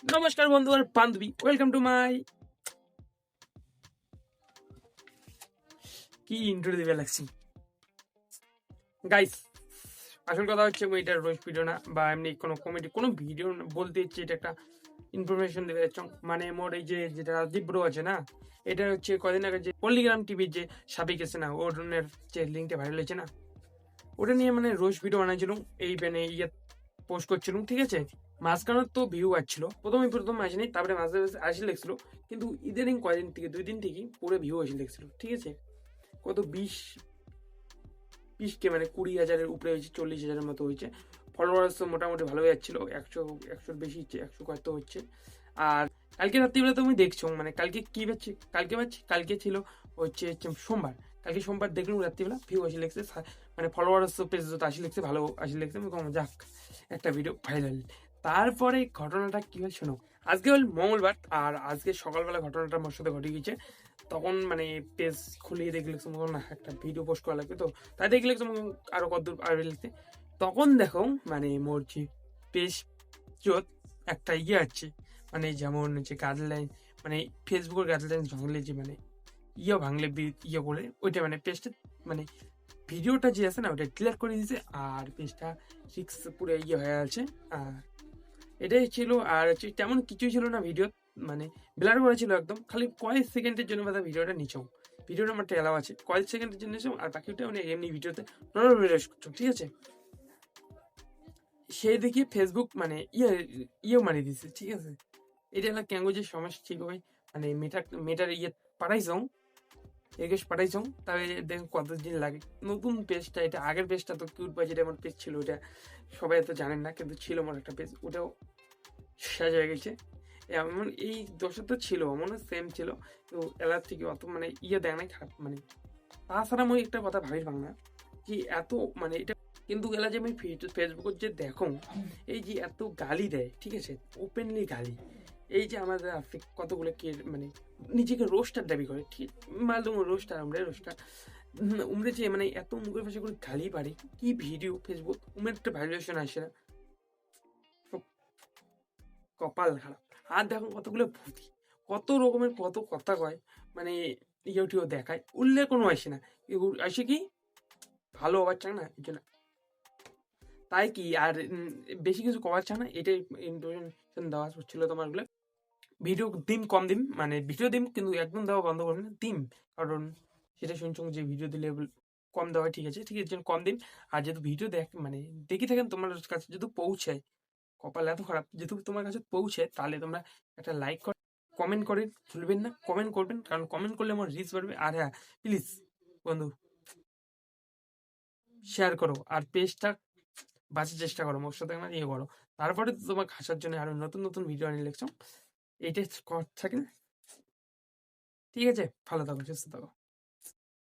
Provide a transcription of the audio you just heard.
নমস্কার বন্ধু আর বান্ধবী, ওয়েলকাম টু মাই কি ইন্ট্রো দিবে লাগছি গাইস। আসল কথা হচ্ছে এটা রোস্ট ভিডিও না বা এমনি কোনো কমেডি কোনো ভিডিও বলতে ইচ্ছে, এটা একটা ইনফরমেশন দেবে যাচ্ছ। মানে মোর এই যে যেটা রাজদীপ ব্রো আছে না, এটা হচ্ছে কদিন আগে যে পল্লিগ্রাম টিভির যে সাবিক আছে না, ওর যে লিঙ্কটা ভাইরাল হয়েছে না, ওটা নিয়ে মানে রোস্ট ভিডিও বানাইছিলাম। এই মানে ইয়ে পোস্ট করছিলাম, ঠিক আছে। মাঝখানে তো ভিউ আসছিল, প্রথম আসেনি, তারপরে মাঝে মাঝে আসি লেগছিল। কিন্তু ইদানিং কয়দিন থেকে 2 দিন থেকে পুরো ভিউ আসি লেগছিল, ঠিক আছে। কত 20 কে মানে 20,000-এর উপরে হয়েছে, 40,000-এর মতো হয়েছে। ফলোয়ার্স তো মোটামুটি ভালো যাচ্ছিল, 100-100 বেশি হচ্ছে, 100 কত হচ্ছে। আর কালকে রাত্রিবেলা তুমি দেখছো, মানে কালকে কি পাচ্ছি, কালকে ছিল হচ্ছে সোমবার। কালকে সোমবার দেখলাম রাত্রিবেলা ভিউ আসি লেগছে, মানে ফলোয়ার্স পেজ তো আসি লেগছে, ভালো আসি লেগছে। আমি কম যাক, একটা ভিডিও ভাইরাল। তারপরে ঘটনাটা কি হয় শোনো। আজকে হল মঙ্গলবার, আর আজকে সকালবেলা ঘটনাটা আমার সাথে ঘটে গেছে। তখন মানে পেজ খুলিয়ে দেখলে না একটা ভিডিও পোস্ট করা লাগবে, তো তাই দেখলে আরো কতদূর পারবে লিখতে। তখন দেখো মানে মোর যে পেজ একটা ইয়ে আছে, মানে যেমন হচ্ছে গাইডলাইন, মানে ফেসবুকের গাইডলাইন ভাঙলে যে মানে ভাঙলে ইয়ে করে ওইটা মানে পেজটা মানে ভিডিওটা যে আছে না ওটা ক্লিয়ার করে দিয়েছে, আর পেজটা ফিক্স পুরো হয়ে আছে। আর এটাই ছিল, আর হচ্ছে তেমন কিছুই ছিল না ভিডিও, মানে ব্লার করা ছিল একদম, খালি কয়েক সেকেন্ডের জন্য বাদা ভিডিওটা নিচাও। ভিডিওটা আমার এলাও আছে, কয়েক সেকেন্ডের জন্য নিচাও, আর বাকিটা মানে এমনি ভিডিওতে নর্মাল ভিডিও করছো, ঠিক আছে। সেই দেখি ফেসবুক মানে মারিয়ে দিছে, ঠিক আছে। এটা হলো ল্যাঙ্গুয়েজের সমস্যা, ঠিক ভাই। মানে মেটার পাঠাইছং, এগেস পাঠাইছং, তবে দেখুন কতদিন লাগে নতুন পেজটা। এটা আগের পেজটা তো কিউট বাই, যেটা আমার পেজ ছিল ওটা সবাই তো জানেন না, কিন্তু ছিল আমার একটা পেজ, ওটাও শেষ হয়ে গেছে। এমন এই দোষটা তো ছিল, মনে সেম ছিল, তো এলার থেকে অত মানে দেয় নাই খারাপ মানে। তাছাড়া আমি একটা কথা ভাবি বাংলা কি এত মানে এটা, কিন্তু এলা যে আমি ফেসবুকের যে দেখো এই যে এত গালি দেয়, ঠিক আছে, ওপেনলি গালি। এই যে আমাদের কতগুলো কে মানে নিজেকে রোস্টার দাবি করে, ঠিক মালুম রোস্টার, আমরা রোস্টার উমরে যে মানে এত মুখের ভাষা করে গালি পারে, কি ভিডিও ফেসবুক উমের একটা ভ্যালুয়েশন আসে না, কপাল খারাপ। আর দেখো কতগুলো ভূতি, কত রকমের কত কথা কয়, মানে ইউটিউব দেখায়, উল্লেখ কোনো আসে না, আসে কি ভালো হওয়ার চায় না এই জন্য, তাই কি আর বেশি কিছু করার চায় না, এটাই ইনফরমেশন দেওয়া হচ্ছিল তোমার গুলো। ভিডিও দিম কম দিম, মানে ভিডিও দিম কিন্তু একদম দেওয়া বন্ধ করবেন না, দিম। কারণ সেটা শুনছো যে ভিডিও দিলে কম দেওয়া হয়, ঠিক আছে, ঠিক আছে, কম দিন। আর যেহেতু ভিডিও মানে দেখে থাকেন তোমার কাছে যেহেতু পৌঁছায়, কপাল এত খারাপ, যেহেতু তোমার কাছে পৌঁছে, তাহলে তোমরা একটা লাইক কর, কমেন্ট করে ভুলবেন না, কমেন্ট করবেন, কারণ কমেন্ট করলে আমার রিচ বাড়বে। আর হ্যাঁ, প্লিজ বন্ধু শেয়ার করো, আর পেজটা বাঁচার চেষ্টা করো, মোর সাথে আমার করো। তারপরে তোমার হাসার জন্য আরো নতুন নতুন ভিডিও আনি লিখছো, এইটাই থাকে। ঠিক আছে, ভালো থাকো, সুস্থ থাকো।